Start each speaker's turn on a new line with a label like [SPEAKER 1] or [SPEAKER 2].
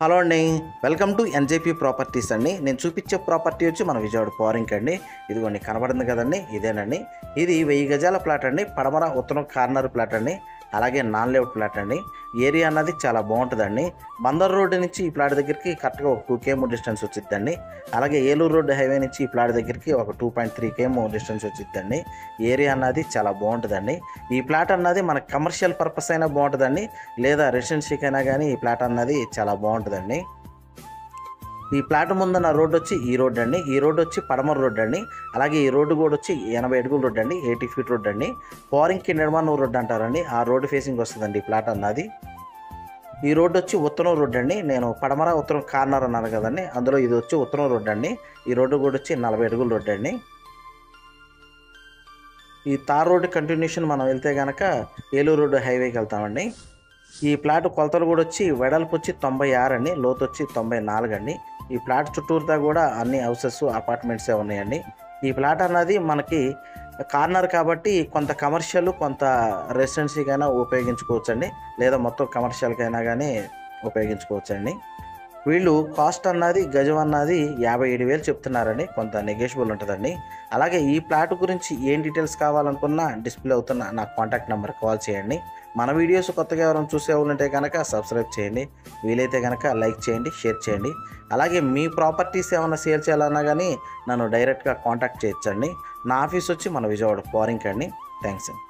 [SPEAKER 1] Hello అండి, welcome to NJP properties అండి. నేను చూపించే ప్రాపర్టీ వచ్చి మన విజయవాడ పవరింగ్ అండి. ఇదిగోండి కనబడింది కదండి, ఇదేనండి. ఇది 1000 గజాల ప్లాట్ అండి. పడమర ఉత్తరం కార్నర్ ప్లాట్ అండి. అలాగే నాన్ లేఅవుట్ ప్లాట్ అండి. ఏరియా అన్నది చాలా బాగుంటుందండి. బందర్ రోడ్డు నుంచి ఈ ప్లాట్ దగ్గరికి కరెక్ట్గా ఒక 2 km డిస్టెన్స్ వచ్చిద్దండి. అలాగే ఏలూరు రోడ్డు హైవే నుంచి ఈ ప్లాట్ దగ్గరికి ఒక 2.3 km డిస్టెన్స్ వచ్చిద్దండి. ఏరియా అన్నది చాలా బాగుంటుందండి. ఈ ప్లాట్ అన్నది మన కమర్షియల్ పర్పస్ అయినా బాగుంటుందండి, లేదా రెసిడెన్సీకి అయినా కానీ ఈ ప్లాట్ అన్నది చాలా బాగుంటుందండి. ఈ ప్లాట్ ముందున్న రోడ్డు వచ్చి ఈ రోడ్డు అండి. ఈ రోడ్డు వచ్చి పడమర రోడ్డు అండి. అలాగే ఈ రోడ్డు కూడా వచ్చి 80 అడుగుల రోడ్డు అండి, 80 feet రోడ్డు అండి. పవరింగ్కి నిర్మాణ రోడ్డు అంటారండి. ఆ రోడ్డు ఫేసింగ్ వస్తుందండి ఈ ప్లాట్ అన్నది. ఈ రోడ్డు వచ్చి ఉత్తరం రోడ్డు అండి. నేను పడమర ఉత్తరం కార్నర్ అన్నాను కదండి, అందులో ఇది వచ్చి ఉత్తరం రోడ్డు అండి. ఈ రోడ్డు కూడా వచ్చి 40 అడుగుల రోడ్డు అండి. ఈ తార్ రోడ్డు కంటిన్యూషన్ మనం వెళ్తే కనుక ఏలూరు రోడ్డు హైవేకి వెళ్తామండి. ఈ ప్లాట్ కొలతలు కూడా వచ్చి వెడల్పు వచ్చి 96 అండి, లోతు వచ్చి 94 అండి. ఈ ప్లాట్ చుట్టూరుతా కూడా అన్ని హౌసెస్ అపార్ట్మెంట్సే ఉన్నాయండి. ఈ ప్లాట్ అన్నది మనకి కార్నర్ కాబట్టి కొంత కమర్షియల్ కొంత రెసిడెన్సీకైనా ఉపయోగించుకోవచ్చండి, లేదా మొత్తం కమర్షియల్కైనా కానీ ఉపయోగించుకోవచ్చండి. వీళ్ళు కాస్ట్ అన్నది గజం అన్నది 57,000 చెప్తున్నారండి. కొంత నెగోషియబుల్ ఉంటుందండి. అలాగే ఈ ప్లాట్ గురించి ఏం డీటెయిల్స్ కావాలనుకున్నా డిస్ప్లే అవుతున్న నా కాంటాక్ట్ నెంబర్ కాల్ చేయండి. మన వీడియోస్ కొత్తగా ఎవరైనా చూసే ఉంటే కనుక సబ్స్క్రైబ్ చేయండి. వీలైతే కనుక లైక్ చేయండి, షేర్ చేయండి. అలాగే మీ ప్రాపర్టీస్ ఏమైనా సేల్ చేయాలన్నా కానీ నన్ను డైరెక్ట్గా కాంటాక్ట్ చేయొచ్చండి. నా ఆఫీస్ వచ్చి మన విజయవాడ పవరింగ్ అండి. థ్యాంక్స్ అండి.